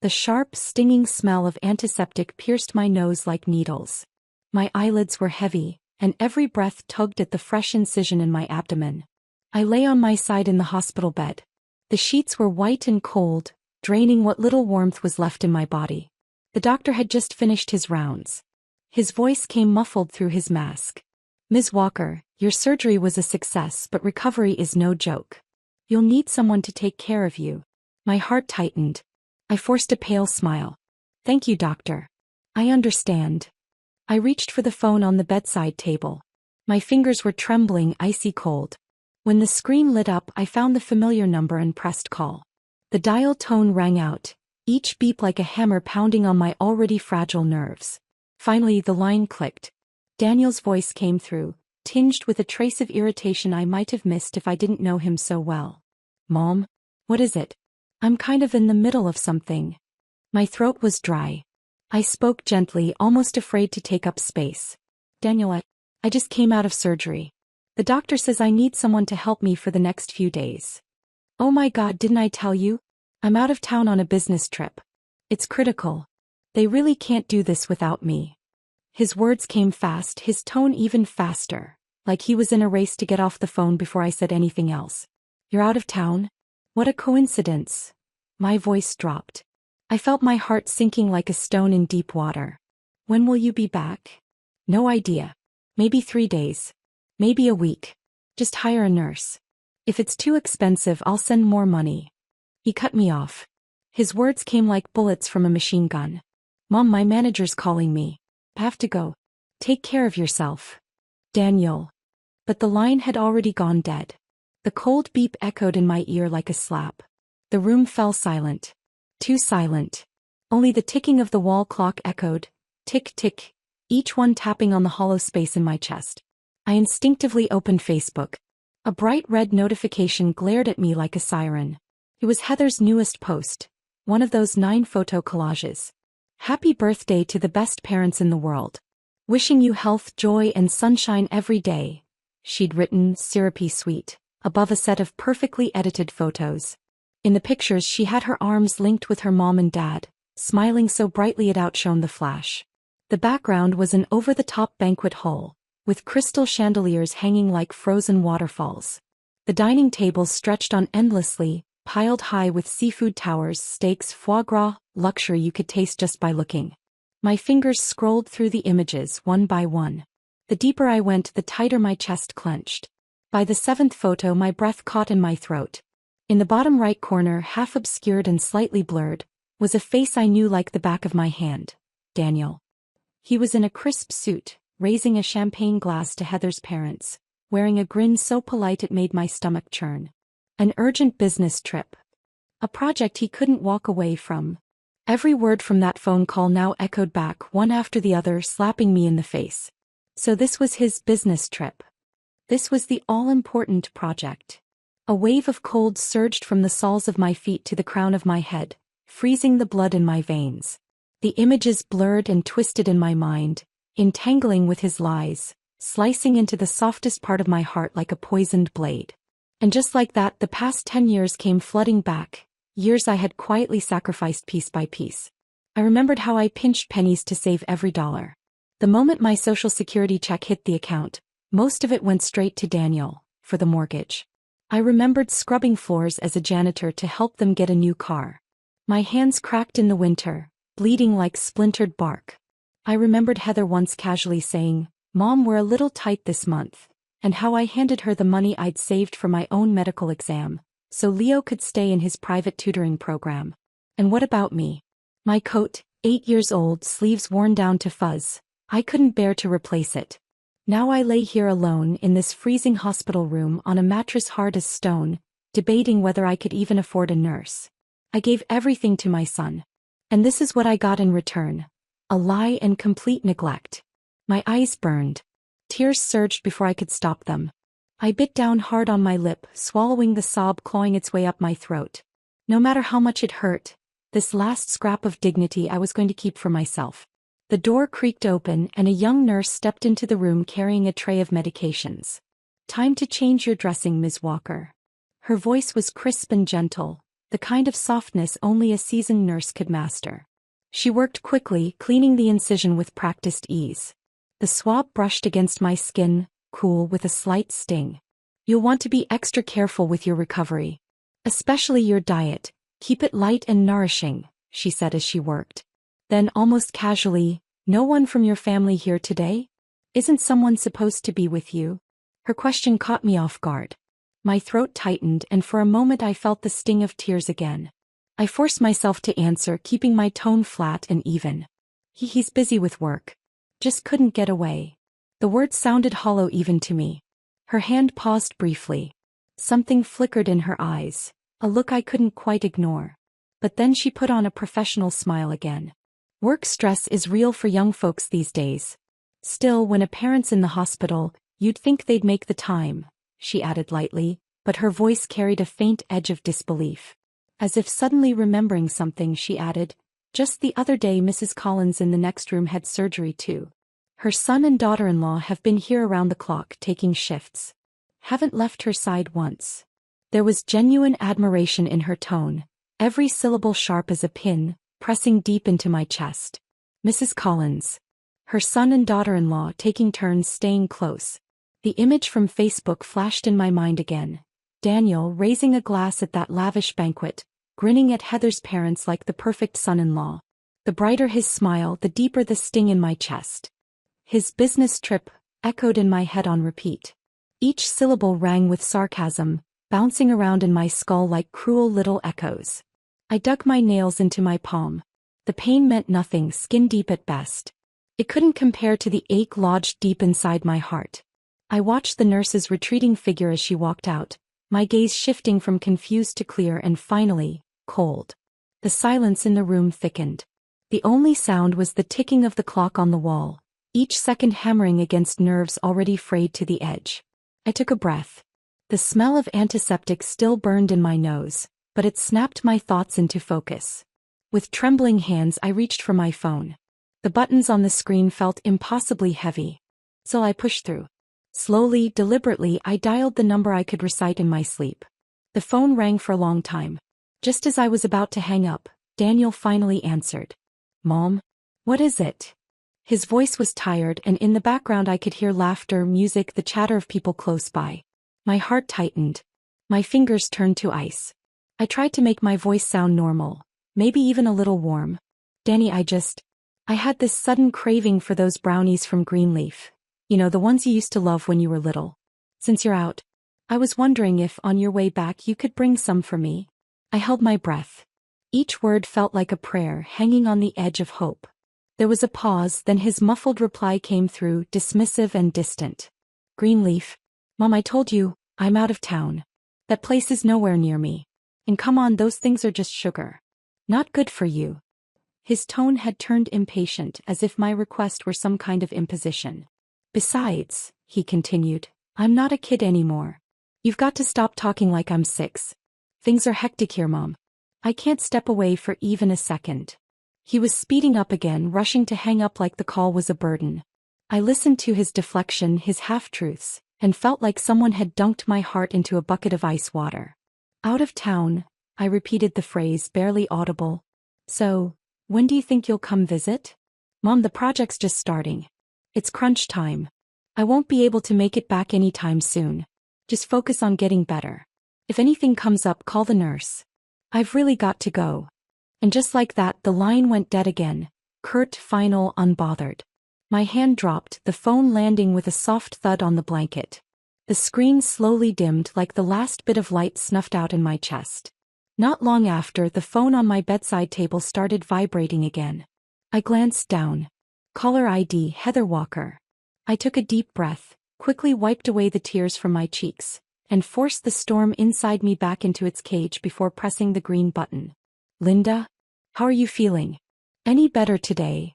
The sharp, stinging smell of antiseptic pierced my nose like needles. My eyelids were heavy, and every breath tugged at the fresh incision in my abdomen. I lay on my side in the hospital bed. The sheets were white and cold, draining what little warmth was left in my body. The doctor had just finished his rounds. His voice came muffled through his mask. "Ms. Walker, your surgery was a success, but recovery is no joke. You'll need someone to take care of you." My heart tightened. I forced a pale smile. "Thank you, doctor. I understand." I reached for the phone on the bedside table. My fingers were trembling icy cold. When the screen lit up, I found the familiar number and pressed call. The dial tone rang out, each beep like a hammer pounding on my already fragile nerves. Finally, the line clicked. Daniel's voice came through, tinged with a trace of irritation I might have missed if I didn't know him so well. "Mom? What is it? I'm kind of in the middle of something." My throat was dry. I spoke gently, almost afraid to take up space. "Daniel, I just came out of surgery. The doctor says I need someone to help me for the next few days." "Oh my God, didn't I tell you? I'm out of town on a business trip. It's critical. They really can't do this without me." His words came fast, his tone even faster, like he was in a race to get off the phone before I said anything else. "You're out of town? What a coincidence." My voice dropped. I felt my heart sinking like a stone in deep water. "When will you be back?" "No idea. Maybe 3 days. Maybe a week. Just hire a nurse. If it's too expensive, I'll send more money." He cut me off. His words came like bullets from a machine gun. "Mom, my manager's calling me. I have to go. Take care of yourself. Daniel." But the line had already gone dead. The cold beep echoed in my ear like a slap. The room fell silent. Too silent. Only the ticking of the wall clock echoed, tick tick, each one tapping on the hollow space in my chest. I instinctively opened Facebook. A bright red notification glared at me like a siren. It was Heather's newest post, one of those 9 photo collages. "Happy birthday to the best parents in the world. Wishing you health, joy, and sunshine every day," she'd written, syrupy sweet, above a set of perfectly edited photos. In the pictures, she had her arms linked with her mom and dad, smiling so brightly it outshone the flash. The background was an over-the-top banquet hall, with crystal chandeliers hanging like frozen waterfalls. The dining tables stretched on endlessly, piled high with seafood towers, steaks, foie gras, luxury you could taste just by looking. My fingers scrolled through the images one by one. The deeper I went, the tighter my chest clenched. By the 7th photo, my breath caught in my throat. In the bottom right corner, half obscured and slightly blurred, was a face I knew like the back of my hand. Daniel. He was in a crisp suit, raising a champagne glass to Heather's parents, wearing a grin so polite it made my stomach churn. An urgent business trip. A project he couldn't walk away from. Every word from that phone call now echoed back, one after the other, slapping me in the face. So this was his business trip. This was the all-important project. A wave of cold surged from the soles of my feet to the crown of my head, freezing the blood in my veins. The images blurred and twisted in my mind, entangling with his lies, slicing into the softest part of my heart like a poisoned blade. And just like that, the past 10 years came flooding back, years I had quietly sacrificed piece by piece. I remembered how I pinched pennies to save every dollar. The moment my Social Security check hit the account, most of it went straight to Daniel, for the mortgage. I remembered scrubbing floors as a janitor to help them get a new car. My hands cracked in the winter, bleeding like splintered bark. I remembered Heather once casually saying, "Mom, we're a little tight this month," and how I handed her the money I'd saved for my own medical exam, so Leo could stay in his private tutoring program. And what about me? My coat, 8 years old, sleeves worn down to fuzz. I couldn't bear to replace it. Now I lay here alone in this freezing hospital room on a mattress hard as stone, debating whether I could even afford a nurse. I gave everything to my son. And this is what I got in return. A lie and complete neglect. My eyes burned. Tears surged before I could stop them. I bit down hard on my lip, swallowing the sob clawing its way up my throat. No matter how much it hurt, this last scrap of dignity I was going to keep for myself. The door creaked open and a young nurse stepped into the room carrying a tray of medications. "Time to change your dressing, Ms. Walker." Her voice was crisp and gentle, the kind of softness only a seasoned nurse could master. She worked quickly, cleaning the incision with practiced ease. The swab brushed against my skin, cool with a slight sting. You'll want to be extra careful with your recovery. Especially your diet, keep it light and nourishing, she said as she worked. Then almost casually, no one from your family here today? Isn't someone supposed to be with you? Her question caught me off guard. My throat tightened and for a moment I felt the sting of tears again. I forced myself to answer, keeping my tone flat and even. He's busy with work. Just couldn't get away. The words sounded hollow even to me. Her hand paused briefly. Something flickered in her eyes, a look I couldn't quite ignore. But then she put on a professional smile again. Work stress is real for young folks these days. Still, when a parent's in the hospital, you'd think they'd make the time, she added lightly, but her voice carried a faint edge of disbelief. As if suddenly remembering something, she added, just the other day Mrs. Collins in the next room had surgery too. Her son and daughter-in-law have been here around the clock taking shifts. Haven't left her side once. There was genuine admiration in her tone, every syllable sharp as a pin, pressing deep into my chest. Mrs. Collins. Her son and daughter-in-law taking turns staying close. The image from Facebook flashed in my mind again. Daniel raising a glass at that lavish banquet, grinning at Heather's parents like the perfect son-in-law. The brighter his smile, the deeper the sting in my chest. His business trip echoed in my head on repeat. Each syllable rang with sarcasm, bouncing around in my skull like cruel little echoes. I dug my nails into my palm. The pain meant nothing, skin deep at best. It couldn't compare to the ache lodged deep inside my heart. I watched the nurse's retreating figure as she walked out, my gaze shifting from confused to clear and finally, cold. The silence in the room thickened. The only sound was the ticking of the clock on the wall, each second hammering against nerves already frayed to the edge. I took a breath. The smell of antiseptic still burned in my nose, but it snapped my thoughts into focus. With trembling hands I reached for my phone. The buttons on the screen felt impossibly heavy. So I pushed through. Slowly, deliberately, I dialed the number I could recite in my sleep. The phone rang for a long time. Just as I was about to hang up, Daniel finally answered. Mom? What is it? His voice was tired and in the background I could hear laughter, music, the chatter of people close by. My heart tightened. My fingers turned to ice. I tried to make my voice sound normal, maybe even a little warm. Danny, I had this sudden craving for those brownies from Greenleaf. You know, the ones you used to love when you were little. Since you're out, I was wondering if on your way back you could bring some for me. I held my breath. Each word felt like a prayer hanging on the edge of hope. There was a pause, then his muffled reply came through, dismissive and distant. Greenleaf. Mom, I told you, I'm out of town. That place is nowhere near me. And come on, those things are just sugar. Not good for you. His tone had turned impatient, as if my request were some kind of imposition. Besides, he continued, I'm not a kid anymore. You've got to stop talking like I'm 6. Things are hectic here, Mom. I can't step away for even a second. He was speeding up again, rushing to hang up like the call was a burden. I listened to his deflection, his half-truths, and felt like someone had dunked my heart into a bucket of ice water. Out of town, I repeated the phrase, barely audible. So, when do you think you'll come visit? Mom, the project's just starting. It's crunch time. I won't be able to make it back anytime soon. Just focus on getting better. If anything comes up, call the nurse. I've really got to go. And just like that, the line went dead again, curt, final, unbothered. My hand dropped, the phone landing with a soft thud on the blanket. The screen slowly dimmed like the last bit of light snuffed out in my chest. Not long after, the phone on my bedside table started vibrating again. I glanced down. Caller ID, Heather Walker. I took a deep breath, quickly wiped away the tears from my cheeks, and forced the storm inside me back into its cage before pressing the green button. Linda? How are you feeling? Any better today?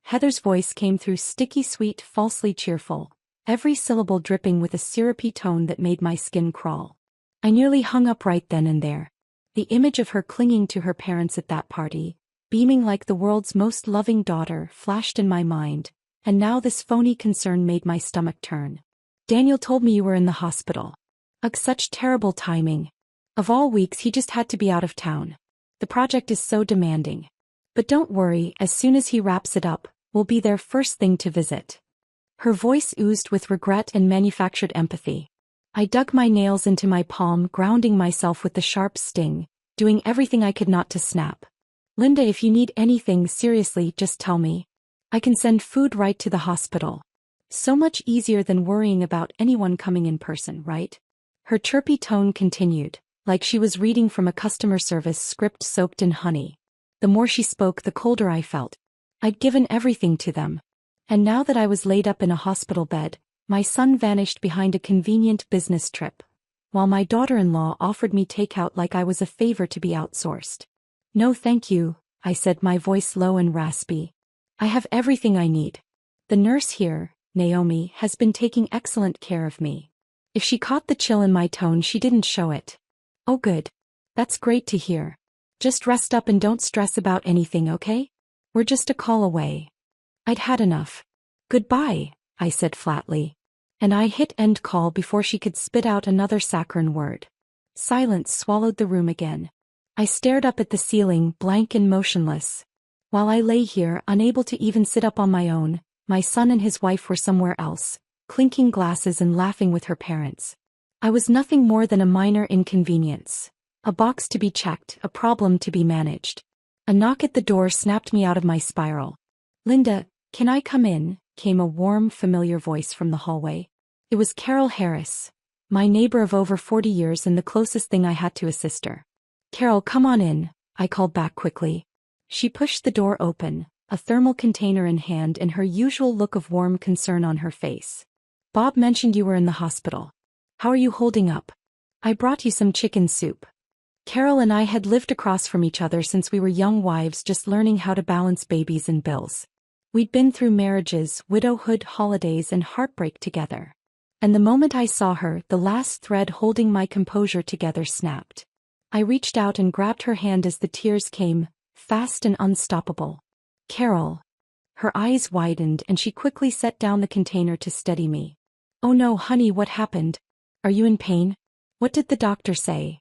Heather's voice came through sticky sweet, falsely cheerful, every syllable dripping with a syrupy tone that made my skin crawl. I nearly hung up right then and there. The image of her clinging to her parents at that party, beaming like the world's most loving daughter, flashed in my mind, and now this phony concern made my stomach turn. Daniel told me you were in the hospital. Ugh, such terrible timing. Of all weeks he just had to be out of town. The project is so demanding. But don't worry, as soon as he wraps it up, we'll be there first thing to visit. Her voice oozed with regret and manufactured empathy. I dug my nails into my palm, grounding myself with the sharp sting, doing everything I could not to snap. Linda, if you need anything seriously, just tell me. I can send food right to the hospital. So much easier than worrying about anyone coming in person, right? Her chirpy tone continued, like she was reading from a customer service script soaked in honey. The more she spoke, the colder I felt. I'd given everything to them. And now that I was laid up in a hospital bed, my son vanished behind a convenient business trip, while my daughter-in-law offered me takeout like I was a favor to be outsourced. No thank you, I said, my voice low and raspy. I have everything I need. The nurse here, Naomi, has been taking excellent care of me. If she caught the chill in my tone, she didn't show it. Oh good. That's great to hear. Just rest up and don't stress about anything, okay? We're just a call away. I'd had enough. Goodbye, I said flatly. And I hit end call before she could spit out another saccharine word. Silence swallowed the room again. I stared up at the ceiling, blank and motionless. While I lay here, unable to even sit up on my own, my son and his wife were somewhere else, clinking glasses and laughing with her parents. I was nothing more than a minor inconvenience. A box to be checked, a problem to be managed. A knock at the door snapped me out of my spiral. Linda, can I come in? Came a warm, familiar voice from the hallway. It was Carol Harris, my neighbor of over 40 years and the closest thing I had to a sister. Carol, come on in, I called back quickly. She pushed the door open, a thermal container in hand and her usual look of warm concern on her face. Bob mentioned you were in the hospital. How are you holding up? I brought you some chicken soup. Carol and I had lived across from each other since we were young wives, just learning how to balance babies and bills. We'd been through marriages, widowhood, holidays, and heartbreak together. And the moment I saw her, the last thread holding my composure together snapped. I reached out and grabbed her hand as the tears came, fast and unstoppable. Carol. Her eyes widened and she quickly set down the container to steady me. Oh no, honey, what happened? Are you in pain? What did the doctor say?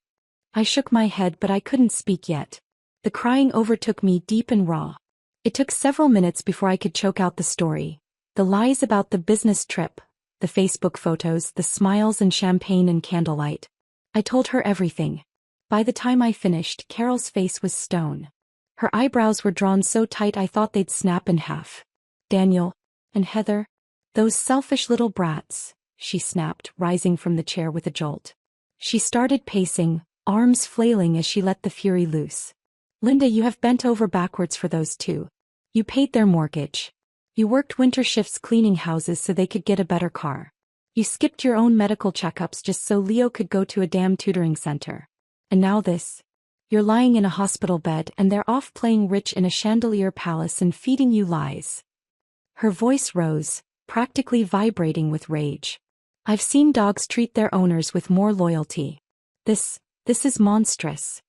I shook my head, but I couldn't speak yet. The crying overtook me deep and raw. It took several minutes before I could choke out the story. The lies about the business trip, the Facebook photos, the smiles and champagne and candlelight. I told her everything. By the time I finished, Carol's face was stone. Her eyebrows were drawn so tight I thought they'd snap in half. Daniel and Heather, those selfish little brats, she snapped, rising from the chair with a jolt. She started pacing, arms flailing as she let the fury loose. Linda, you have bent over backwards for those two. You paid their mortgage. You worked winter shifts cleaning houses so they could get a better car. You skipped your own medical checkups just so Leo could go to a damn tutoring center. And now this. You're lying in a hospital bed and they're off playing rich in a chandelier palace and feeding you lies. Her voice rose, practically vibrating with rage. I've seen dogs treat their owners with more loyalty. This is monstrous.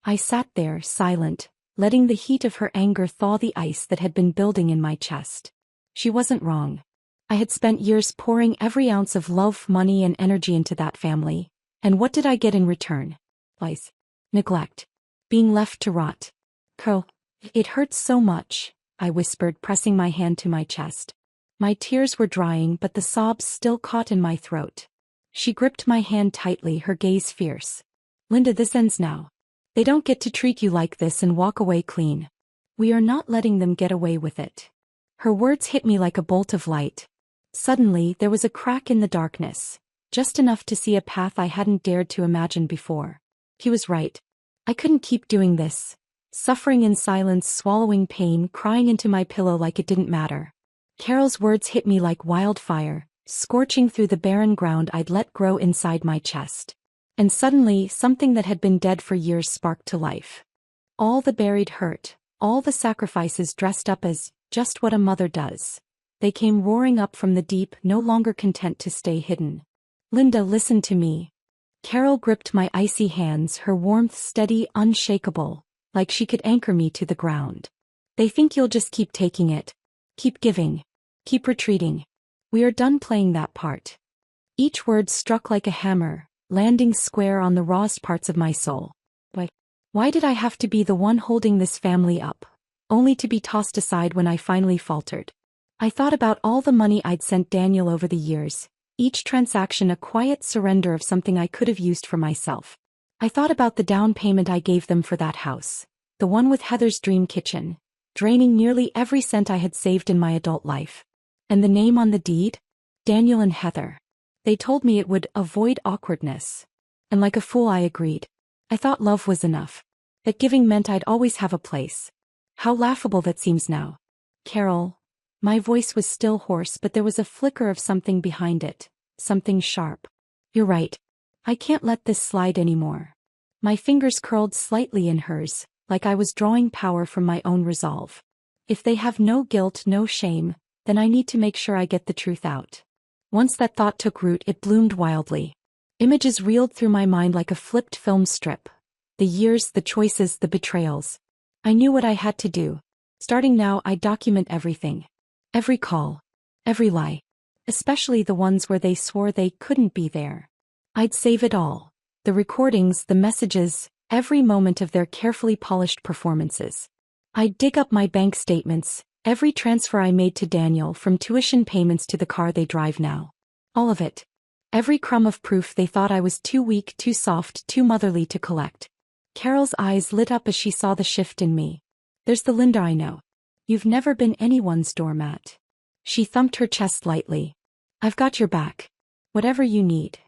I sat there, silent, letting the heat of her anger thaw the ice that had been building in my chest. She wasn't wrong. I had spent years pouring every ounce of love, money, and energy into that family. And what did I get in return? Lies. Neglect. Being left to rot. Carol, it hurts so much, I whispered, pressing my hand to my chest. My tears were drying, but the sobs still caught in my throat. She gripped my hand tightly, her gaze fierce. Linda, this ends now. They don't get to treat you like this and walk away clean. We are not letting them get away with it. Her words hit me like a bolt of light. Suddenly, there was a crack in the darkness, just enough to see a path I hadn't dared to imagine before. He was right. I couldn't keep doing this. Suffering in silence, swallowing pain, crying into my pillow like it didn't matter. Carol's words hit me like wildfire, scorching through the barren ground I'd let grow inside my chest. And suddenly, something that had been dead for years sparked to life. All the buried hurt, all the sacrifices dressed up as just what a mother does. They came roaring up from the deep, no longer content to stay hidden. Linda, listen to me. Carol gripped my icy hands, her warmth steady, unshakable, like she could anchor me to the ground. They think you'll just keep taking it. Keep giving. Keep retreating. We are done playing that part. Each word struck like a hammer, landing square on the rawest parts of my soul. Why did I have to be the one holding this family up, only to be tossed aside when I finally faltered? I thought about all the money I'd sent Daniel over the years, each transaction a quiet surrender of something I could have used for myself. I thought about the down payment I gave them for that house, the one with Heather's dream kitchen, draining nearly every cent I had saved in my adult life. And the name on the deed? Daniel and Heather. They told me it would avoid awkwardness. And like a fool I agreed. I thought love was enough. That giving meant I'd always have a place. How laughable that seems now. Carol. My voice was still hoarse, but there was a flicker of something behind it. Something sharp. You're right. I can't let this slide anymore. My fingers curled slightly in hers, like I was drawing power from my own resolve. If they have no guilt, no shame, then I need to make sure I get the truth out. Once that thought took root, it bloomed wildly. Images reeled through my mind like a flipped film strip. The years, the choices, the betrayals. I knew what I had to do. Starting now, I'd document everything. Every call. Every lie. Especially the ones where they swore they couldn't be there. I'd save it all. The recordings, the messages, every moment of their carefully polished performances. I'd dig up my bank statements, every transfer I made to Daniel, from tuition payments to the car they drive now. All of it. Every crumb of proof they thought I was too weak, too soft, too motherly to collect. Carol's eyes lit up as she saw the shift in me. There's the Linda I know. You've never been anyone's doormat. She thumped her chest lightly. I've got your back. Whatever you need.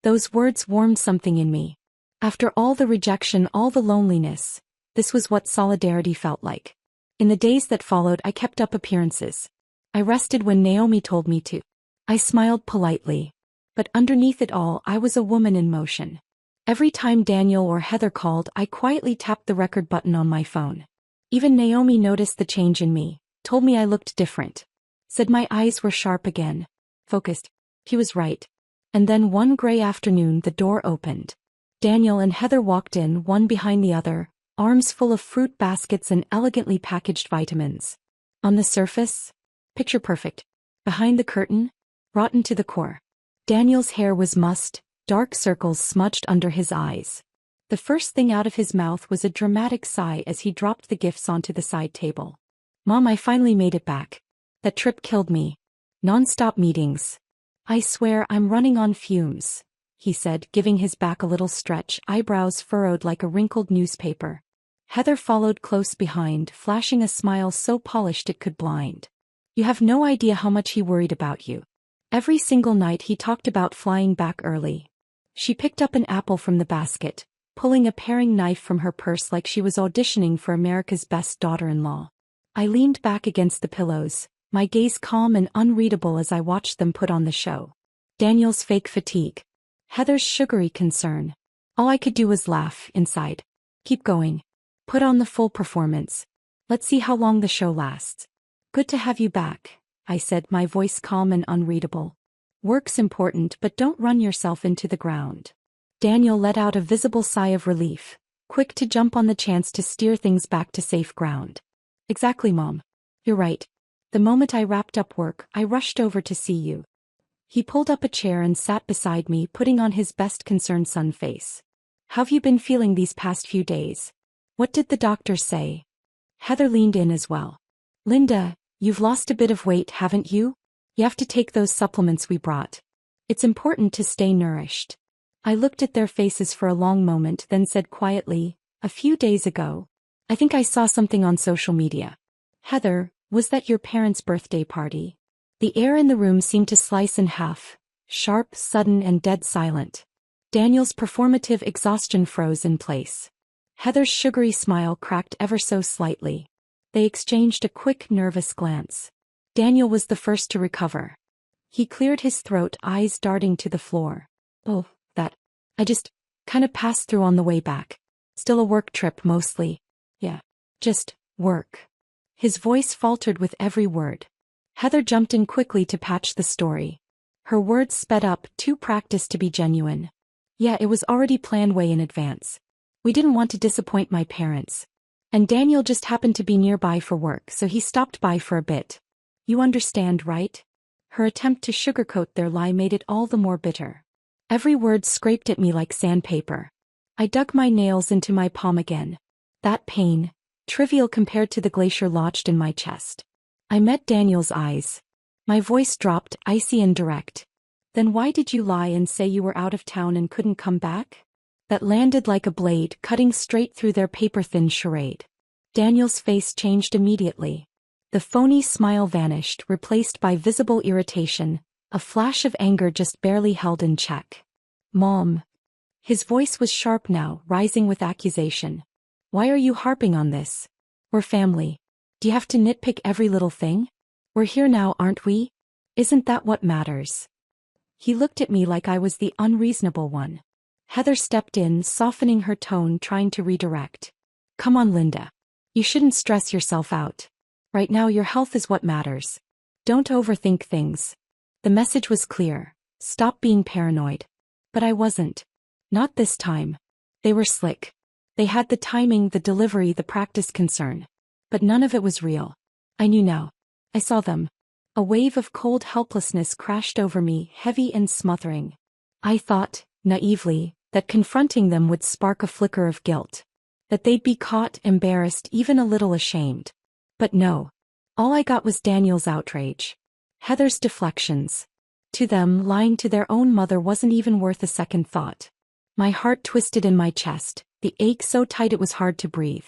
Those words warmed something in me. After all the rejection, all the loneliness, this was what solidarity felt like. In the days that followed, I kept up appearances. I rested when Naomi told me to. I smiled politely. But underneath it all, I was a woman in motion. Every time Daniel or Heather called, I quietly tapped the record button on my phone. Even Naomi noticed the change in me, told me I looked different. Said my eyes were sharp again. Focused. He was right. And then one gray afternoon the door opened. Daniel and Heather walked in, one behind the other, arms full of fruit baskets and elegantly packaged vitamins. On the surface, picture perfect. Behind the curtain, rotten to the core. Daniel's hair was mussed, dark circles smudged under his eyes. The first thing out of his mouth was a dramatic sigh as he dropped the gifts onto the side table. Mom, I finally made it back. That trip killed me. Non-stop meetings. I swear I'm running on fumes, he said, giving his back a little stretch, eyebrows furrowed like a wrinkled newspaper. Heather followed close behind, flashing a smile so polished it could blind. You have no idea how much he worried about you. Every single night he talked about flying back early. She picked up an apple from the basket, pulling a paring knife from her purse like she was auditioning for America's Best Daughter-in-Law. I leaned back against the pillows, my gaze calm and unreadable as I watched them put on the show. Daniel's fake fatigue. Heather's sugary concern. All I could do was laugh inside. Keep going. Put on the full performance. Let's see how long the show lasts. Good to have you back, I said, my voice calm and unreadable. Work's important, but don't run yourself into the ground. Daniel let out a visible sigh of relief, quick to jump on the chance to steer things back to safe ground. Exactly, Mom. You're right. The moment I wrapped up work, I rushed over to see you. He pulled up a chair and sat beside me, putting on his best concerned son face. How've you been feeling these past few days? What did the doctor say? Heather leaned in as well. Linda, you've lost a bit of weight, haven't you? You have to take those supplements we brought. It's important to stay nourished. I looked at their faces for a long moment, then said quietly, a few days ago, I think I saw something on social media. Heather, was that your parents' birthday party? The air in the room seemed to slice in half, sharp, sudden, and dead silent. Daniel's performative exhaustion froze in place. Heather's sugary smile cracked ever so slightly. They exchanged a quick, nervous glance. Daniel was the first to recover. He cleared his throat, eyes darting to the floor. Oh, that. I just kinda passed through on the way back. Still a work trip mostly. Yeah. Just work. His voice faltered with every word. Heather jumped in quickly to patch the story. Her words sped up, too practiced to be genuine. Yeah, it was already planned way in advance. We didn't want to disappoint my parents. And Daniel just happened to be nearby for work, so he stopped by for a bit. You understand, right? Her attempt to sugarcoat their lie made it all the more bitter. Every word scraped at me like sandpaper. I dug my nails into my palm again. That pain, trivial compared to the glacier lodged in my chest. I met Daniel's eyes. My voice dropped, icy and direct. Then why did you lie and say you were out of town and couldn't come back? That landed like a blade, cutting straight through their paper-thin charade. Daniel's face changed immediately. The phony smile vanished, replaced by visible irritation, a flash of anger just barely held in check. Mom. His voice was sharp now, rising with accusation. Why are you harping on this? We're family. Do you have to nitpick every little thing? We're here now, aren't we? Isn't that what matters? He looked at me like I was the unreasonable one. Heather stepped in, softening her tone, trying to redirect. Come on, Linda. You shouldn't stress yourself out. Right now your health is what matters. Don't overthink things. The message was clear. Stop being paranoid. But I wasn't. Not this time. They were slick. They had the timing, the delivery, the practice concern. But none of it was real. I knew now. I saw them. A wave of cold helplessness crashed over me, heavy and smothering. I thought, naively, that confronting them would spark a flicker of guilt. That they'd be caught, embarrassed, even a little ashamed. But no. All I got was Daniel's outrage. Heather's deflections. To them, lying to their own mother wasn't even worth a second thought. My heart twisted in my chest, the ache so tight it was hard to breathe.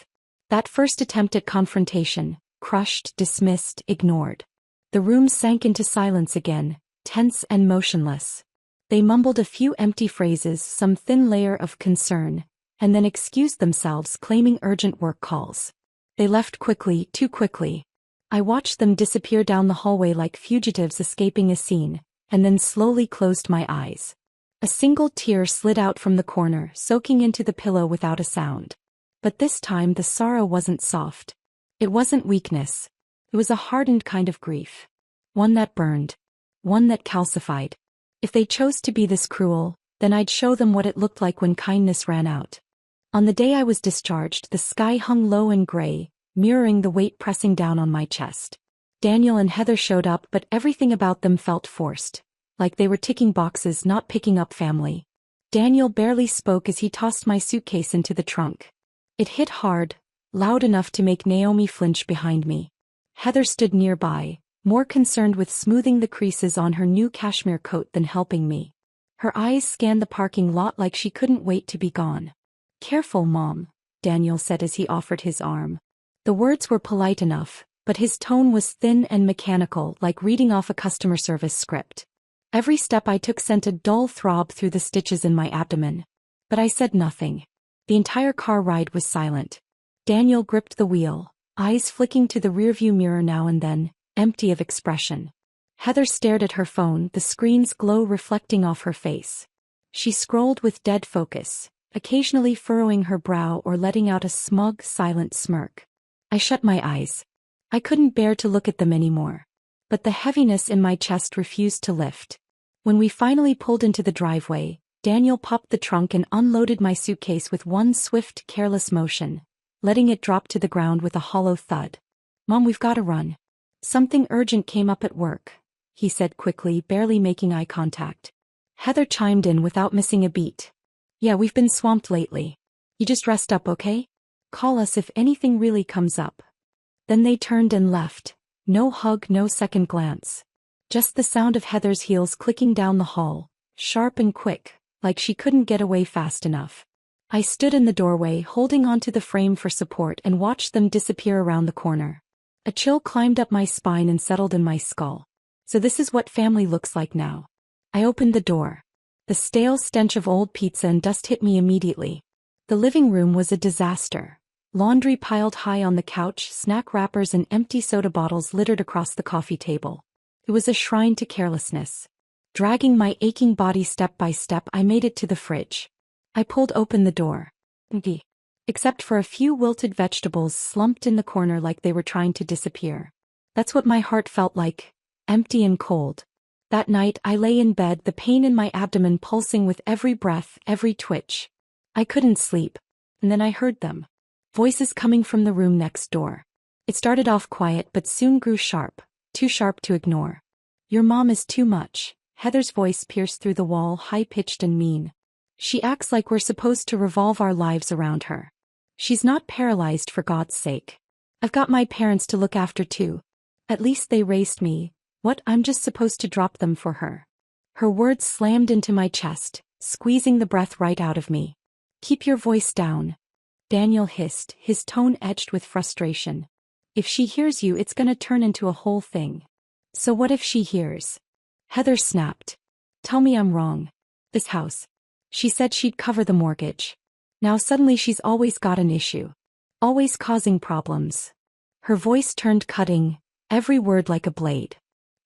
That first attempt at confrontation, crushed, dismissed, ignored. The room sank into silence again, tense and motionless. They mumbled a few empty phrases, some thin layer of concern, and then excused themselves, claiming urgent work calls. They left quickly, too quickly. I watched them disappear down the hallway like fugitives escaping a scene, and then slowly closed my eyes. A single tear slid out from the corner, soaking into the pillow without a sound. But this time the sorrow wasn't soft. It wasn't weakness. It was a hardened kind of grief. One that burned. One that calcified. If they chose to be this cruel, then I'd show them what it looked like when kindness ran out. On the day I was discharged, the sky hung low and gray, mirroring the weight pressing down on my chest. Daniel and Heather showed up, but everything about them felt forced. Like they were ticking boxes, not picking up family. Daniel barely spoke as he tossed my suitcase into the trunk. It hit hard, loud enough to make Naomi flinch behind me. Heather stood nearby, more concerned with smoothing the creases on her new cashmere coat than helping me. Her eyes scanned the parking lot like she couldn't wait to be gone. Careful, Mom, Daniel said as he offered his arm. The words were polite enough, but his tone was thin and mechanical, like reading off a customer service script. Every step I took sent a dull throb through the stitches in my abdomen. But I said nothing. The entire car ride was silent. Daniel gripped the wheel, eyes flicking to the rearview mirror now and then, empty of expression. Heather stared at her phone, the screen's glow reflecting off her face. She scrolled with dead focus, occasionally furrowing her brow or letting out a smug, silent smirk. I shut my eyes. I couldn't bear to look at them anymore. But the heaviness in my chest refused to lift. When we finally pulled into the driveway, Daniel popped the trunk and unloaded my suitcase with one swift, careless motion, letting it drop to the ground with a hollow thud. Mom, we've got to run. Something urgent came up at work, he said quickly, barely making eye contact. Heather chimed in without missing a beat. Yeah, we've been swamped lately. You just rest up, okay? Call us if anything really comes up. Then they turned and left. No hug, no second glance. Just the sound of Heather's heels clicking down the hall, sharp and quick, like she couldn't get away fast enough. I stood in the doorway, holding onto the frame for support, and watched them disappear around the corner. A chill climbed up my spine and settled in my skull. So this is what family looks like now. I opened the door. The stale stench of old pizza and dust hit me immediately. The living room was a disaster. Laundry piled high on the couch, snack wrappers and empty soda bottles littered across the coffee table. It was a shrine to carelessness. Dragging my aching body step by step, I made it to the fridge. I pulled open the door. Empty. Except for a few wilted vegetables slumped in the corner like they were trying to disappear. That's what my heart felt like, empty and cold. That night I lay in bed, the pain in my abdomen pulsing with every breath, every twitch. I couldn't sleep. And then I heard them. Voices coming from the room next door. It started off quiet but soon grew sharp, too sharp to ignore. Your mom is too much, Heather's voice pierced through the wall, high-pitched and mean. She acts like we're supposed to revolve our lives around her. She's not paralyzed, for God's sake. I've got my parents to look after too. At least they raised me. What, I'm just supposed to drop them for her? Her words slammed into my chest, squeezing the breath right out of me. Keep your voice down, Daniel hissed, his tone edged with frustration. If she hears you, it's gonna turn into a whole thing. So what if she hears? Heather snapped. Tell me I'm wrong. This house. She said she'd cover the mortgage. Now suddenly she's always got an issue. Always causing problems. Her voice turned cutting, every word like a blade.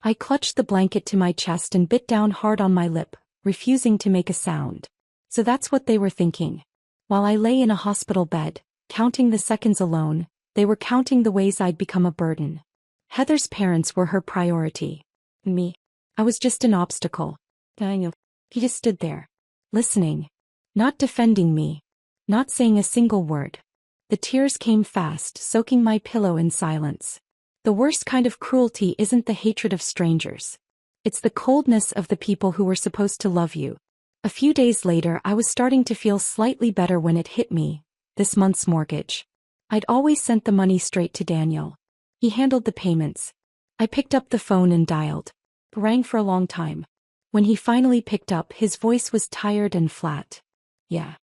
I clutched the blanket to my chest and bit down hard on my lip, refusing to make a sound. So that's what they were thinking. While I lay in a hospital bed, counting the seconds alone, they were counting the ways I'd become a burden. Heather's parents were her priority. Me. I was just an obstacle. Daniel. He just stood there. Listening. Not defending me. Not saying a single word. The tears came fast, soaking my pillow in silence. The worst kind of cruelty isn't the hatred of strangers. It's the coldness of the people who were supposed to love you. A few days later, I was starting to feel slightly better when it hit me, this month's mortgage. I'd always sent the money straight to Daniel. He handled the payments. I picked up the phone and dialed. Rang for a long time. When he finally picked up, his voice was tired and flat. Yeah.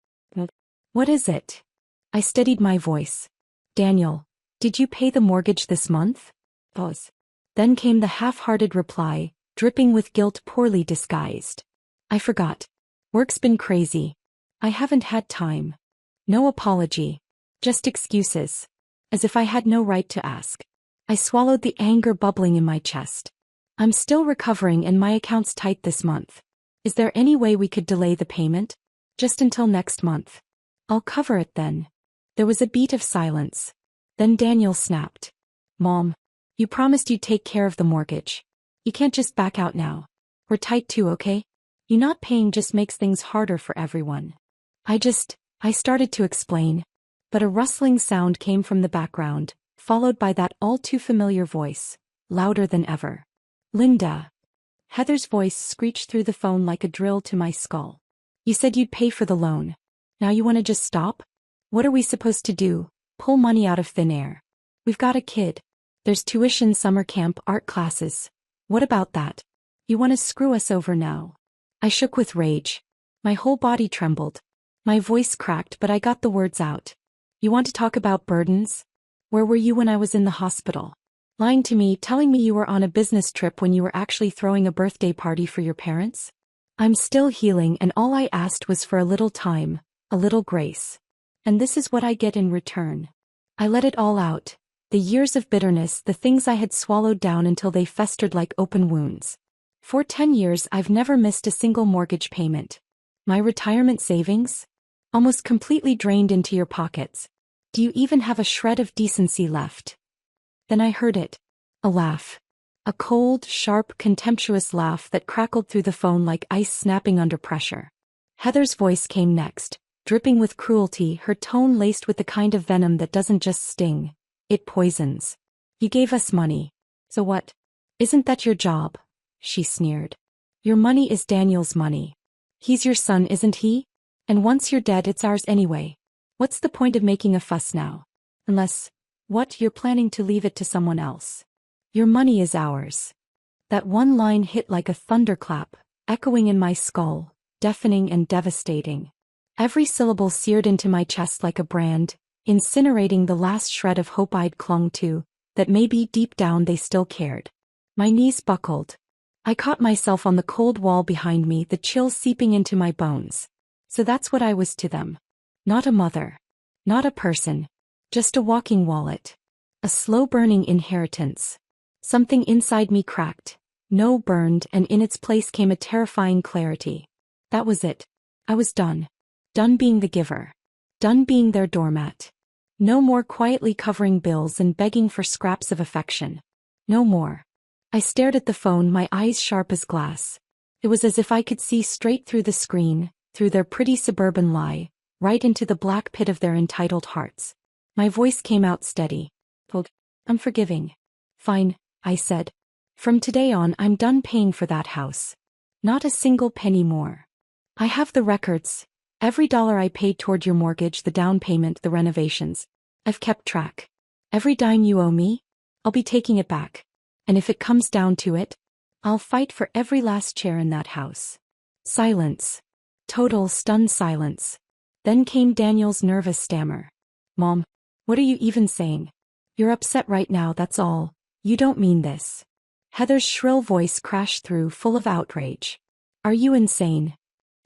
What is it? I steadied my voice. Daniel, did you pay the mortgage this month? Pause. Then came the half-hearted reply, dripping with guilt poorly disguised. I forgot. Work's been crazy. I haven't had time. No apology. Just excuses. As if I had no right to ask. I swallowed the anger bubbling in my chest. I'm still recovering and my account's tight this month. Is there any way we could delay the payment? Just until next month. I'll cover it then. There was a beat of silence. Then Daniel snapped. Mom, you promised you'd take care of the mortgage. You can't just back out now. We're tight too, okay? You not paying just makes things harder for everyone. I started to explain. But a rustling sound came from the background, followed by that all-too-familiar voice, louder than ever. Linda. Heather's voice screeched through the phone like a drill to my skull. You said you'd pay for the loan. Now you want to just stop? What are we supposed to do? Pull money out of thin air? We've got a kid. There's tuition, summer camp, art classes. What about that? You want to screw us over now? I shook with rage. My whole body trembled. My voice cracked, but I got the words out. You want to talk about burdens? Where were you when I was in the hospital? Lying to me, telling me you were on a business trip when you were actually throwing a birthday party for your parents? I'm still healing and all I asked was for a little time, a little grace. And this is what I get in return. I let it all out. The years of bitterness, the things I had swallowed down until they festered like open wounds. For 10 years I've never missed a single mortgage payment. My retirement savings? Almost completely drained into your pockets. Do you even have a shred of decency left? Then I heard it. A laugh. A cold, sharp, contemptuous laugh that crackled through the phone like ice snapping under pressure. Heather's voice came next, dripping with cruelty, her tone laced with the kind of venom that doesn't just sting, it poisons. You gave us money. So what? Isn't that your job? She sneered. Your money is Daniel's money. He's your son, isn't he? And once you're dead, it's ours anyway. What's the point of making a fuss now? Unless, what, you're planning to leave it to someone else. Your money is ours. That one line hit like a thunderclap, echoing in my skull, deafening and devastating. Every syllable seared into my chest like a brand, incinerating the last shred of hope I'd clung to, that maybe deep down they still cared. My knees buckled. I caught myself on the cold wall behind me, the chills seeping into my bones. So that's what I was to them. Not a mother. Not a person. Just a walking wallet. A slow-burning inheritance. Something inside me cracked. No burned, and in its place came a terrifying clarity. That was it. I was done. Done being the giver. Done being their doormat. No more quietly covering bills and begging for scraps of affection. No more. I stared at the phone, my eyes sharp as glass. It was as if I could see straight through the screen, through their pretty suburban lie, right into the black pit of their entitled hearts. My voice came out steady. I'm forgiving. Fine, I said. From today on, I'm done paying for that house. Not a single penny more. I have the records. Every dollar I paid toward your mortgage, the down payment, the renovations. I've kept track. Every dime you owe me, I'll be taking it back. And if it comes down to it, I'll fight for every last chair in that house. Silence. Total stunned silence. Then came Daniel's nervous stammer. Mom, what are you even saying? You're upset right now, that's all. You don't mean this. Heather's shrill voice crashed through, full of outrage. Are you insane?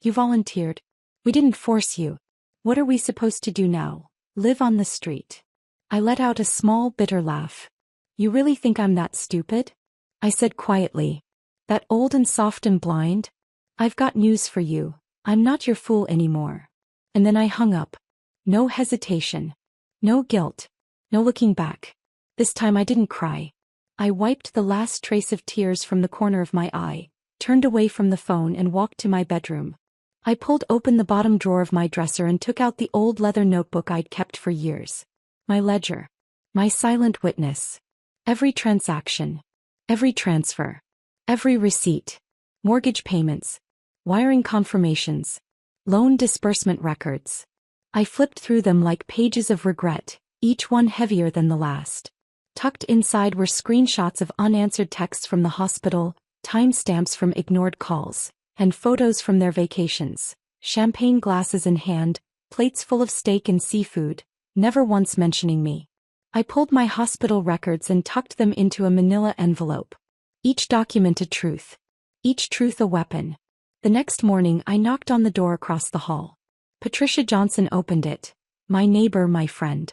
You volunteered. We didn't force you. What are we supposed to do now? Live on the street? I let out a small, bitter laugh. You really think I'm that stupid? I said quietly. That old and soft and blind? I've got news for you. I'm not your fool anymore. And then I hung up. No hesitation. No guilt. No looking back. This time I didn't cry. I wiped the last trace of tears from the corner of my eye, turned away from the phone and walked to my bedroom. I pulled open the bottom drawer of my dresser and took out the old leather notebook I'd kept for years. My ledger. My silent witness. Every transaction. Every transfer. Every receipt. Mortgage payments. Wiring confirmations. Loan disbursement records. I flipped through them like pages of regret, each one heavier than the last. Tucked inside were screenshots of unanswered texts from the hospital, timestamps from ignored calls, and photos from their vacations, champagne glasses in hand, plates full of steak and seafood, never once mentioning me. I pulled my hospital records and tucked them into a manila envelope. Each document a truth. Each truth a weapon. The next morning I knocked on the door across the hall. Patricia Johnson opened it. My neighbor, my friend.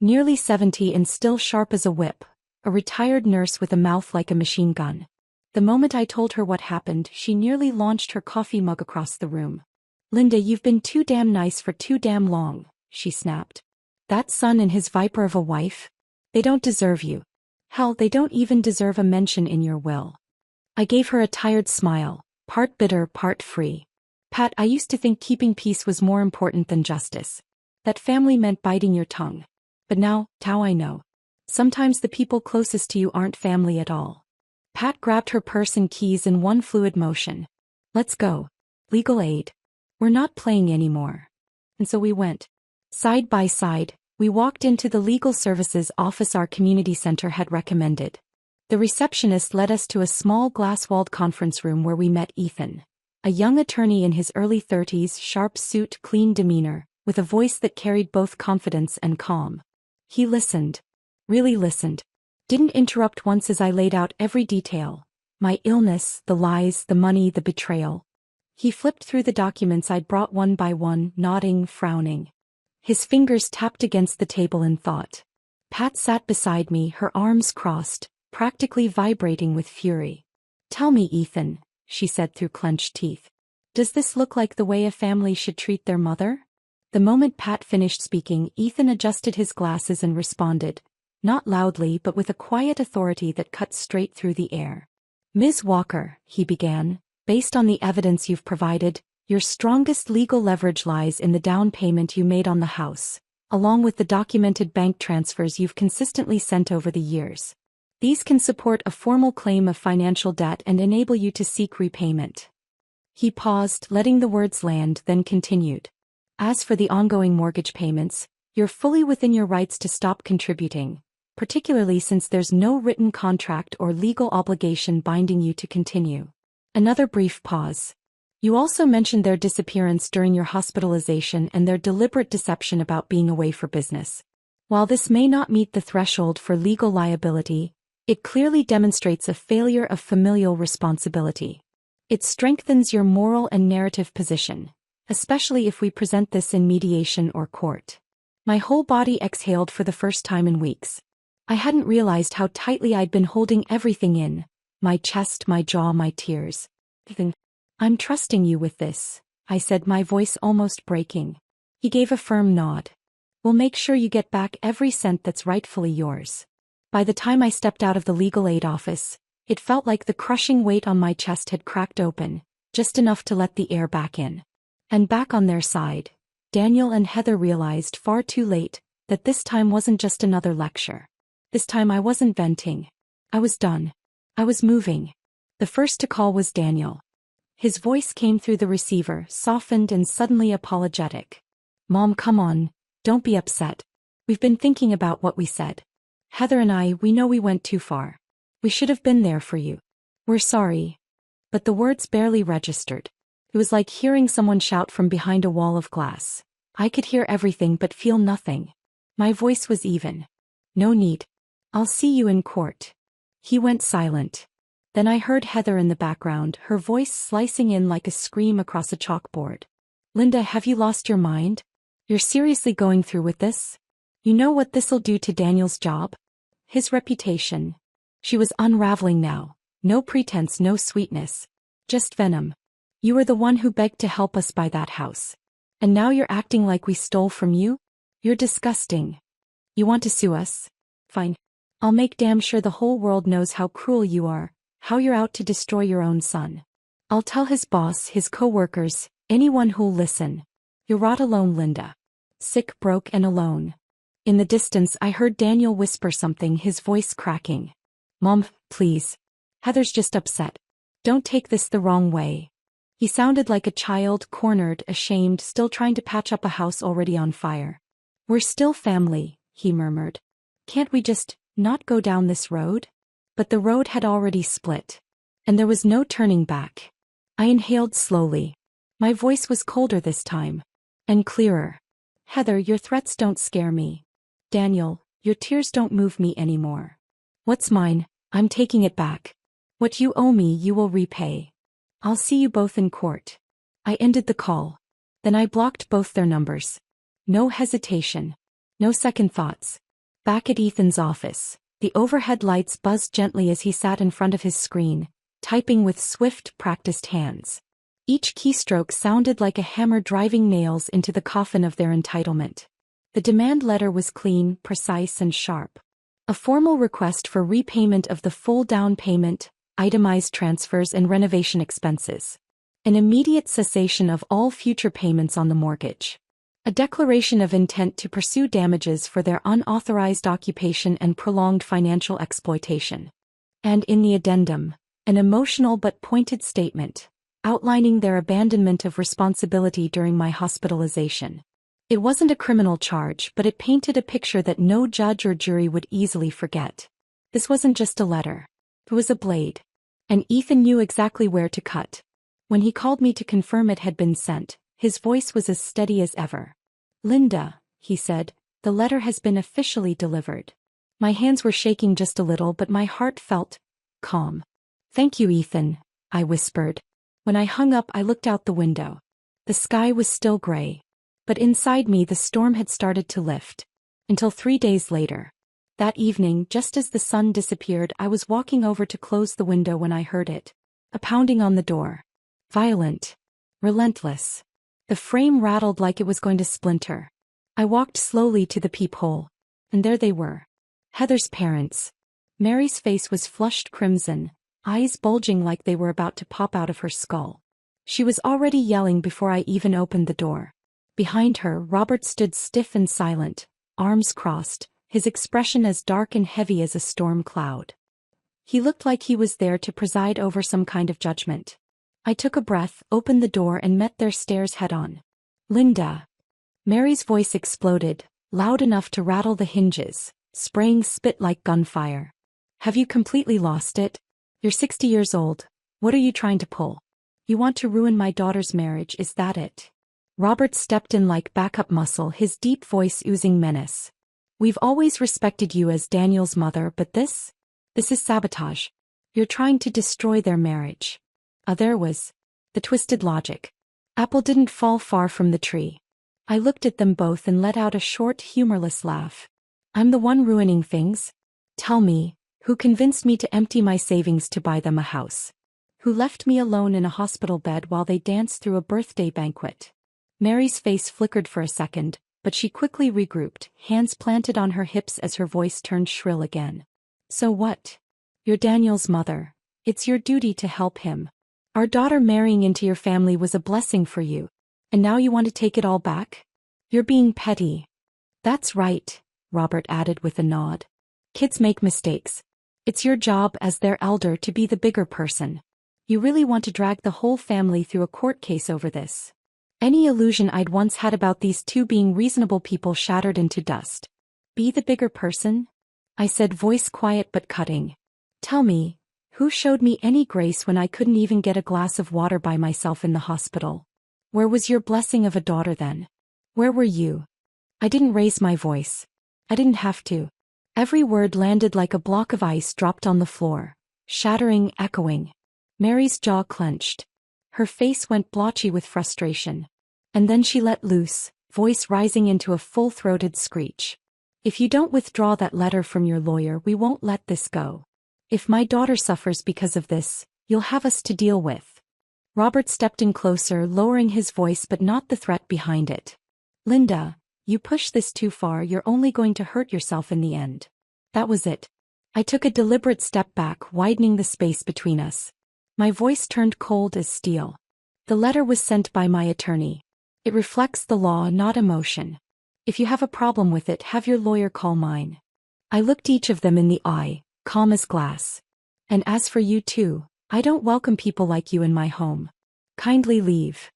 Nearly 70 and still sharp as a whip, a retired nurse with a mouth like a machine gun. The moment I told her what happened, she nearly launched her coffee mug across the room. Linda, you've been too damn nice for too damn long, she snapped. That son and his viper of a wife? They don't deserve you. Hell, they don't even deserve a mention in your will. I gave her a tired smile, part bitter, part free. Pat, I used to think keeping peace was more important than justice. That family meant biting your tongue. But now I know. Sometimes the people closest to you aren't family at all. Pat grabbed her purse and keys in one fluid motion. Let's go. Legal aid. We're not playing anymore. And so we went. Side by side, we walked into the legal services office our community center had recommended. The receptionist led us to a small glass-walled conference room where we met Ethan. A young attorney in his early 30s, sharp suit, clean demeanor, with a voice that carried both confidence and calm. He listened. Really listened. Didn't interrupt once as I laid out every detail. My illness, the lies, the money, the betrayal. He flipped through the documents I'd brought one by one, nodding, frowning. His fingers tapped against the table in thought. Pat sat beside me, her arms crossed, practically vibrating with fury. Tell me, Ethan, she said through clenched teeth. Does this look like the way a family should treat their mother? The moment Pat finished speaking, Ethan adjusted his glasses and responded, not loudly but with a quiet authority that cut straight through the air. Ms. Walker, he began, based on the evidence you've provided, your strongest legal leverage lies in the down payment you made on the house, along with the documented bank transfers you've consistently sent over the years. These can support a formal claim of financial debt and enable you to seek repayment. He paused, letting the words land, then continued. As for the ongoing mortgage payments, you're fully within your rights to stop contributing, particularly since there's no written contract or legal obligation binding you to continue. Another brief pause. You also mentioned their disappearance during your hospitalization and their deliberate deception about being away for business. While this may not meet the threshold for legal liability, it clearly demonstrates a failure of familial responsibility. It strengthens your moral and narrative position, especially if we present this in mediation or court. My whole body exhaled for the first time in weeks. I hadn't realized how tightly I'd been holding everything in, my chest, my jaw, my tears. I'm trusting you with this, I said, my voice almost breaking. He gave a firm nod. We'll make sure you get back every cent that's rightfully yours. By the time I stepped out of the legal aid office, it felt like the crushing weight on my chest had cracked open, just enough to let the air back in. And back on their side, Daniel and Heather realized far too late that this time wasn't just another lecture. This time I wasn't venting. I was done. I was moving. The first to call was Daniel. His voice came through the receiver, softened and suddenly apologetic. Mom, come on, don't be upset. We've been thinking about what we said. Heather and we know we went too far. We should have been there for you. We're sorry. But the words barely registered. It was like hearing someone shout from behind a wall of glass. I could hear everything but feel nothing. My voice was even. No need. I'll see you in court. He went silent. Then I heard Heather in the background, her voice slicing in like a scream across a chalkboard. Linda, have you lost your mind? You're seriously going through with this? You know what this'll do to Daniel's job? His reputation. She was unraveling now. No pretense, no sweetness. Just venom. You were the one who begged to help us buy that house. And now you're acting like we stole from you? You're disgusting. You want to sue us? Fine. I'll make damn sure the whole world knows how cruel you are, how you're out to destroy your own son. I'll tell his boss, his co-workers, anyone who'll listen. You're rot alone, Linda. Sick, broke, and alone. In the distance I heard Daniel whisper something, his voice cracking. Mom, please. Heather's just upset. Don't take this the wrong way. He sounded like a child, cornered, ashamed, still trying to patch up a house already on fire. We're still family, he murmured. Can't we just not go down this road? But the road had already split. And there was no turning back. I inhaled slowly. My voice was colder this time. And clearer. Heather, your threats don't scare me. Daniel, your tears don't move me anymore. What's mine, I'm taking it back. What you owe me, you will repay. I'll see you both in court. I ended the call. Then I blocked both their numbers. No hesitation. No second thoughts. Back at Ethan's office, the overhead lights buzzed gently as he sat in front of his screen, typing with swift, practiced hands. Each keystroke sounded like a hammer driving nails into the coffin of their entitlement. The demand letter was clean, precise, and sharp. A formal request for repayment of the full down payment, itemized transfers and renovation expenses. An immediate cessation of all future payments on the mortgage. A declaration of intent to pursue damages for their unauthorized occupation and prolonged financial exploitation. And in the addendum, an emotional but pointed statement, outlining their abandonment of responsibility during my hospitalization. It wasn't a criminal charge, but it painted a picture that no judge or jury would easily forget. This wasn't just a letter. It was a blade. And Ethan knew exactly where to cut. When he called me to confirm it had been sent, his voice was as steady as ever. Linda, he said, the letter has been officially delivered. My hands were shaking just a little, but my heart felt calm. Thank you, Ethan, I whispered. When I hung up, I looked out the window. The sky was still gray. But inside me the storm had started to lift. Until 3 days later. That evening, just as the sun disappeared, I was walking over to close the window when I heard it. A pounding on the door. Violent. Relentless. The frame rattled like it was going to splinter. I walked slowly to the peephole. And there they were. Heather's parents. Mary's face was flushed crimson, eyes bulging like they were about to pop out of her skull. She was already yelling before I even opened the door. Behind her, Robert stood stiff and silent, arms crossed, his expression as dark and heavy as a storm cloud. He looked like he was there to preside over some kind of judgment. I took a breath, opened the door and met their stares head-on. Linda. Mary's voice exploded, loud enough to rattle the hinges, spraying spit like gunfire. Have you completely lost it? You're 60 years old. What are you trying to pull? You want to ruin my daughter's marriage, is that it? Robert stepped in like backup muscle, his deep voice oozing menace. We've always respected you as Daniel's mother, but this is sabotage. You're trying to destroy their marriage. There was the twisted logic. Apple didn't fall far from the tree. I looked at them both and let out a short, humorless laugh. I'm the one ruining things? Tell me, who convinced me to empty my savings to buy them a house? Who left me alone in a hospital bed while they danced through a birthday banquet? Mary's face flickered for a second, but she quickly regrouped, hands planted on her hips as her voice turned shrill again. So what? You're Daniel's mother. It's your duty to help him. Our daughter marrying into your family was a blessing for you. And now you want to take it all back? You're being petty. That's right, Robert added with a nod. Kids make mistakes. It's your job as their elder to be the bigger person. You really want to drag the whole family through a court case over this? Any illusion I'd once had about these two being reasonable people shattered into dust. Be the bigger person? I said, voice quiet but cutting. Tell me, who showed me any grace when I couldn't even get a glass of water by myself in the hospital? Where was your blessing of a daughter then? Where were you? I didn't raise my voice. I didn't have to. Every word landed like a block of ice dropped on the floor, shattering, echoing. Mary's jaw clenched. Her face went blotchy with frustration. And then she let loose, voice rising into a full-throated screech. If you don't withdraw that letter from your lawyer, we won't let this go. If my daughter suffers because of this, you'll have us to deal with. Robert stepped in closer, lowering his voice but not the threat behind it. Linda, you push this too far, you're only going to hurt yourself in the end. That was it. I took a deliberate step back, widening the space between us. My voice turned cold as steel. The letter was sent by my attorney. It reflects the law, not emotion. If you have a problem with it, have your lawyer call mine. I looked each of them in the eye, calm as glass. And as for you too, I don't welcome people like you in my home. Kindly leave.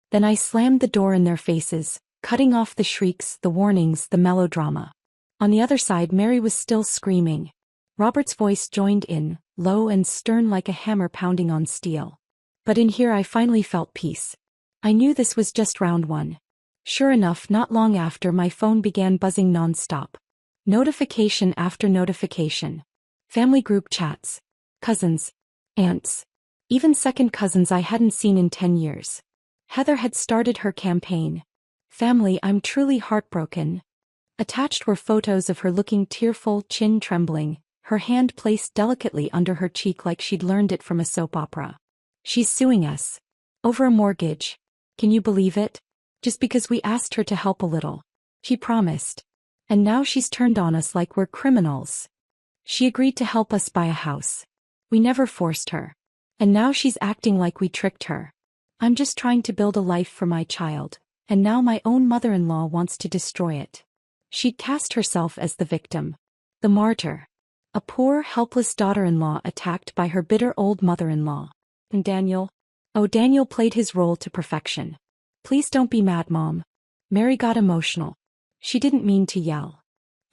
Then I slammed the door in their faces, cutting off the shrieks, the warnings, the melodrama. On the other side, Mary was still screaming. Robert's voice joined in, low and stern like a hammer pounding on steel. But in here I finally felt peace. I knew this was just round one. Sure enough, not long after, my phone began buzzing non-stop. Notification after notification. Family group chats. Cousins. Aunts. Even second cousins I hadn't seen in 10 years. Heather had started her campaign. Family, I'm truly heartbroken. Attached were photos of her looking tearful, chin trembling, her hand placed delicately under her cheek like she'd learned it from a soap opera. She's suing us. Over a mortgage. Can you believe it? Just because we asked her to help a little. She promised. And now she's turned on us like we're criminals. She agreed to help us buy a house. We never forced her. And now she's acting like we tricked her. I'm just trying to build a life for my child, and now my own mother-in-law wants to destroy it. She'd cast herself as the victim. The martyr. A poor, helpless daughter-in-law attacked by her bitter old mother-in-law. And Daniel? Oh, Daniel played his role to perfection. Please don't be mad, Mom. Mary got emotional. She didn't mean to yell.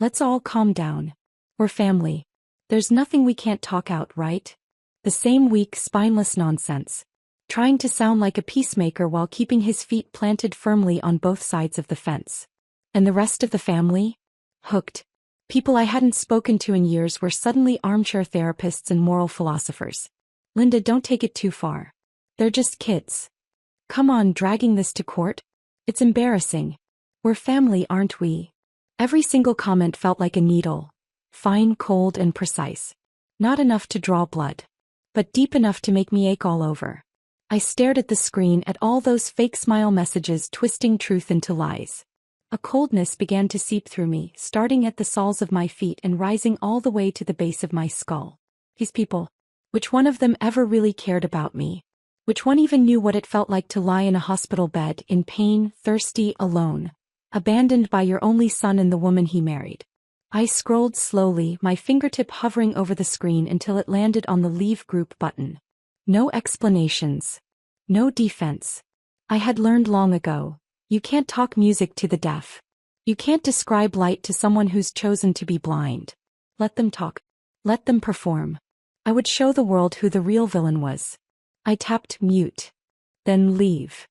Let's all calm down. We're family. There's nothing we can't talk out, right? The same weak, spineless nonsense. Trying to sound like a peacemaker while keeping his feet planted firmly on both sides of the fence. And the rest of the family? Hooked. People I hadn't spoken to in years were suddenly armchair therapists and moral philosophers. Linda, don't take it too far. They're just kids. Come on, dragging this to court? It's embarrassing. We're family, aren't we? Every single comment felt like a needle. Fine, cold, and precise. Not enough to draw blood. But deep enough to make me ache all over. I stared at the screen, at all those fake smile messages twisting truth into lies. A coldness began to seep through me, starting at the soles of my feet and rising all the way to the base of my skull. These people. Which one of them ever really cared about me? Which one even knew what it felt like to lie in a hospital bed, in pain, thirsty, alone, abandoned by your only son and the woman he married? I scrolled slowly, my fingertip hovering over the screen until it landed on the Leave Group button. No explanations. No defense. I had learned long ago, you can't talk music to the deaf. You can't describe light to someone who's chosen to be blind. Let them talk. Let them perform. I would show the world who the real villain was. I tapped mute. Then leave.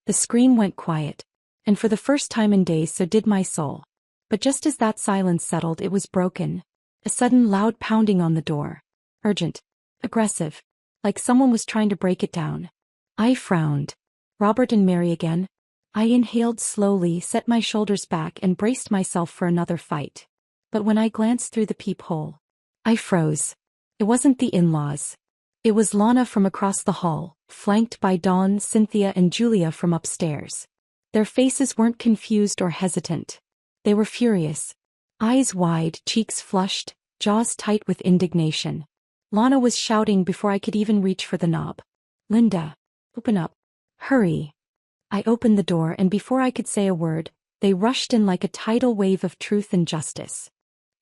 The screen went quiet. And for the first time in days, so did my soul. But just as that silence settled, it was broken. A sudden loud pounding on the door. Urgent. Aggressive. Like someone was trying to break it down. I frowned. Robert and Mary again? I inhaled slowly, set my shoulders back and braced myself for another fight. But when I glanced through the peephole, I froze. It wasn't the in-laws. It was Lana from across the hall, flanked by Dawn, Cynthia and Julia from upstairs. Their faces weren't confused or hesitant. They were furious. Eyes wide, cheeks flushed, jaws tight with indignation. Lana was shouting before I could even reach for the knob. Linda, open up. Hurry. I opened the door and before I could say a word, they rushed in like a tidal wave of truth and justice.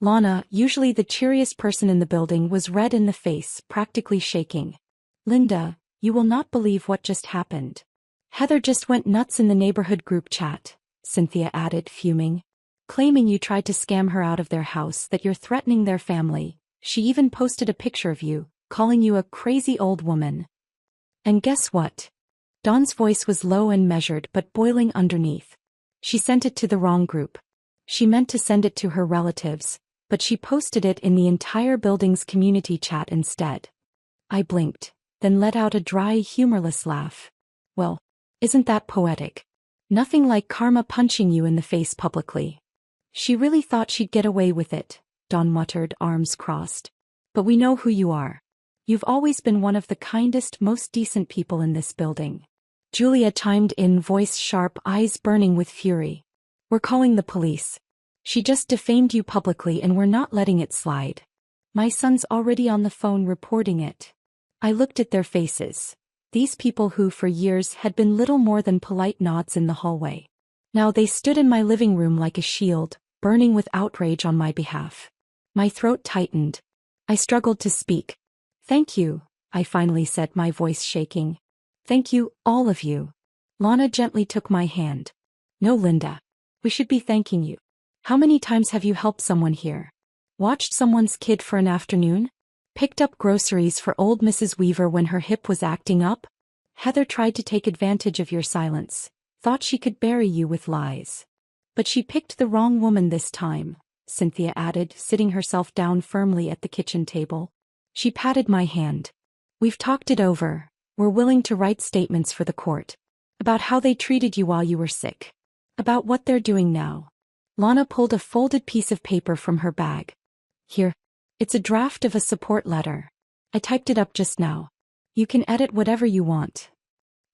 Lana, usually the cheeriest person in the building, was red in the face, practically shaking. Linda, You will not believe what just happened. Heather just went nuts in the neighborhood group chat, Cynthia added, fuming. Claiming you tried to scam her out of their house, that you're threatening their family. She even posted a picture of you, calling you a crazy old woman. And guess what? Dawn's voice was low and measured but boiling underneath. She sent it to the wrong group. She meant to send it to her relatives, but she posted it in the entire building's community chat instead. I blinked, then let out a dry, humorless laugh. Well, isn't that poetic? Nothing like karma punching you in the face publicly. She really thought she'd get away with it, Dawn muttered, arms crossed. But we know who you are. You've always been one of the kindest, most decent people in this building. Julia chimed in, voice sharp, eyes burning with fury. We're calling the police. She just defamed you publicly and we're not letting it slide. My son's already on the phone reporting it. I looked at their faces. These people who for years had been little more than polite nods in the hallway. Now they stood in my living room like a shield, burning with outrage on my behalf. My throat tightened. I struggled to speak. Thank you, I finally said, my voice shaking. Thank you, all of you. Lana gently took my hand. No, Linda. We should be thanking you. How many times have you helped someone here? Watched someone's kid for an afternoon? Picked up groceries for old Mrs. Weaver when her hip was acting up? Heather tried to take advantage of your silence, thought she could bury you with lies. But she picked the wrong woman this time, Cynthia added, sitting herself down firmly at the kitchen table. She patted my hand. We've talked it over. We're willing to write statements for the court. About how they treated you while you were sick. About what they're doing now. Lana pulled a folded piece of paper from her bag. Here. It's a draft of a support letter. I typed it up just now. You can edit whatever you want.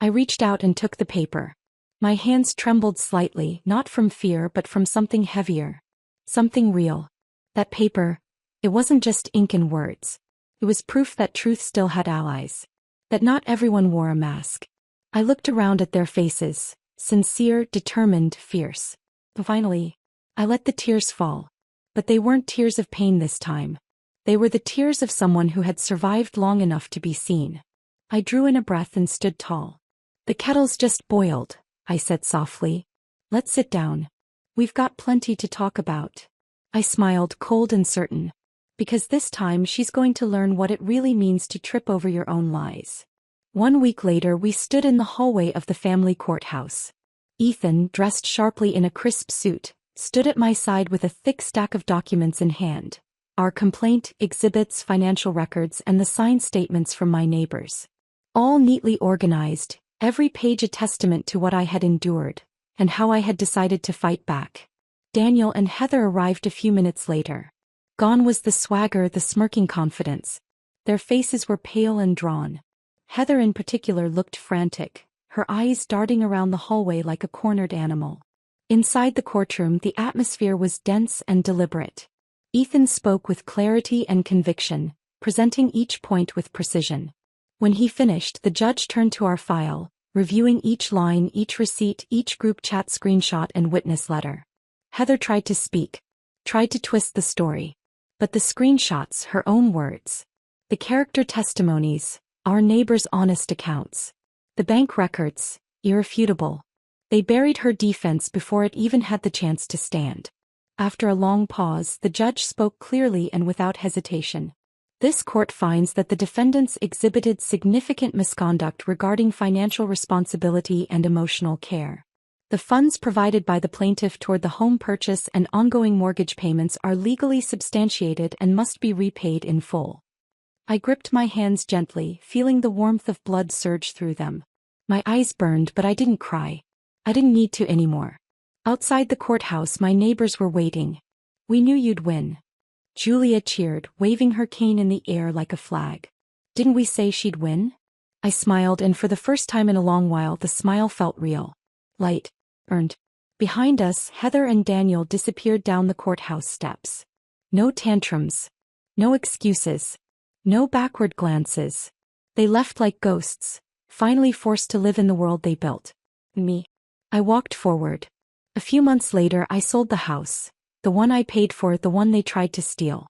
I reached out and took the paper. My hands trembled slightly, not from fear but from something heavier. Something real. That paper, it wasn't just ink and words. It was proof that truth still had allies. That not everyone wore a mask. I looked around at their faces, sincere, determined, fierce. Finally, I let the tears fall. But they weren't tears of pain this time. They were the tears of someone who had survived long enough to be seen. I drew in a breath and stood tall. The kettle's just boiled, I said softly. Let's sit down. We've got plenty to talk about. I smiled, cold and certain. Because this time she's going to learn what it really means to trip over your own lies. 1 week later we stood in the hallway of the family courthouse. Ethan, dressed sharply in a crisp suit, stood at my side with a thick stack of documents in hand. Our complaint, exhibits, financial records, and the signed statements from my neighbors. All neatly organized, every page a testament to what I had endured, and how I had decided to fight back. Daniel and Heather arrived a few minutes later. Gone was the swagger, the smirking confidence. Their faces were pale and drawn. Heather in particular looked frantic, her eyes darting around the hallway like a cornered animal. Inside the courtroom the atmosphere was dense and deliberate. Ethan spoke with clarity and conviction, presenting each point with precision. When he finished, the judge turned to our file, reviewing each line, each receipt, each group chat screenshot and witness letter. Heather tried to speak, tried to twist the story. But the screenshots, her own words. The character testimonies, our neighbors' honest accounts. The bank records, irrefutable. They buried her defense before it even had the chance to stand. After a long pause, the judge spoke clearly and without hesitation. This court finds that the defendants exhibited significant misconduct regarding financial responsibility and emotional care. The funds provided by the plaintiff toward the home purchase and ongoing mortgage payments are legally substantiated and must be repaid in full. I gripped my hands gently, feeling the warmth of blood surge through them. My eyes burned, but I didn't cry. I didn't need to anymore. Outside the courthouse my neighbors were waiting. We knew you'd win. Julia cheered, waving her cane in the air like a flag. Didn't we say she'd win? I smiled, and for the first time in a long while the smile felt real. Light. Earned. Behind us, Heather and Daniel disappeared down the courthouse steps. No tantrums. No excuses. No backward glances. They left like ghosts, finally forced to live in the world they built. Me. I walked forward. A few months later I sold the house, the one I paid for, the one they tried to steal.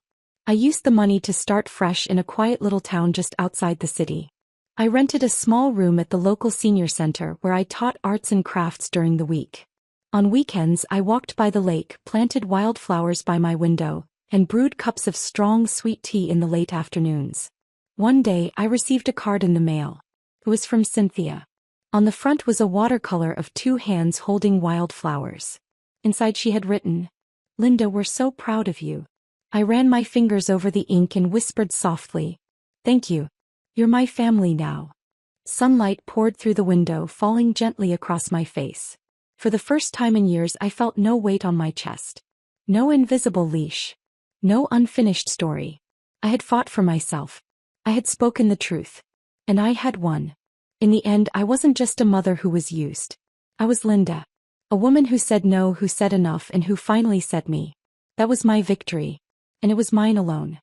I used the money to start fresh in a quiet little town just outside the city. I rented a small room at the local senior center where I taught arts and crafts during the week. On weekends I walked by the lake, planted wildflowers by my window, and brewed cups of strong sweet tea in the late afternoons. One day I received a card in the mail. It was from Cynthia. On the front was a watercolor of two hands holding wildflowers. Inside she had written, "Linda, we're so proud of you." I ran my fingers over the ink and whispered softly, "Thank you. You're my family now." Sunlight poured through the window, falling gently across my face. For the first time in years I felt no weight on my chest. No invisible leash. No unfinished story. I had fought for myself. I had spoken the truth. And I had won. In the end, I wasn't just a mother who was used. I was Linda. A woman who said no, who said enough, and who finally said me. That was my victory. And it was mine alone.